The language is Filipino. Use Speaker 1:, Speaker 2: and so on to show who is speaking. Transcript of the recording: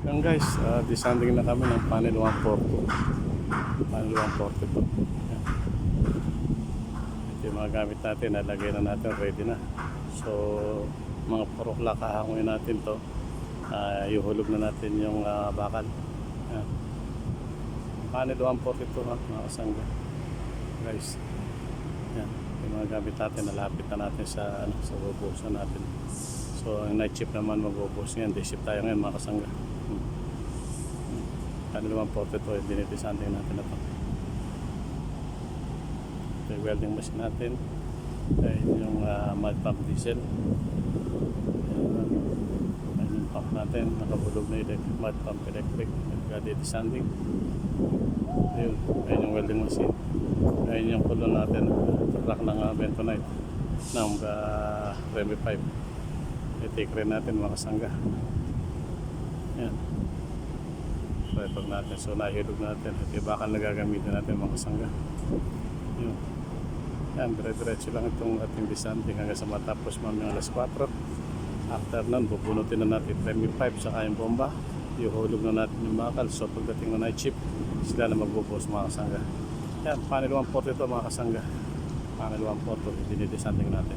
Speaker 1: Yan guys, descending na kami ng panel 142. Panel 142. Yan. Ito yung mga gamit natin, nalagay na natin, ready na. So, mga purokla, kahangoy natin to. Ihulog na natin yung bakal. Yan. Panel 142 ha, mga kasangga. Guys, yan. Yung mga gamit natin, nalapit na natin sa, sa bubuhusan natin. So, ang night shift naman magbubuhos ngayon. Day shift tayo ngayon mga kasangga. Panel 142, dinitisanting natin na ito. Ito yung welding machine natin. Ayun yung mud pump diesel. Ayun yung pump natin. Nakabulog na electric, mud pump electric. Nagka-detisanding. Ayun yung welding machine. Ayun yung kulon natin. Truck ng bentonite ng Remy 5. I-take rin natin mga kasangga. Yan. Ito natin. So nahilog natin. At bakal na gagamitin natin mga kasangga. Yun. Yan. Dire-diretso lang itong ating disanding hanggang sa matapos mamayang alas 4. After nun, bubunutin na natin Remy 5 saka yung bomba. Ihulog na natin yung bakal. So pagdating na night shift, sila na magbubuhos mga kasangga. Yan. Panel 142 mga kasangga. Panel 142. Dinidisanding natin.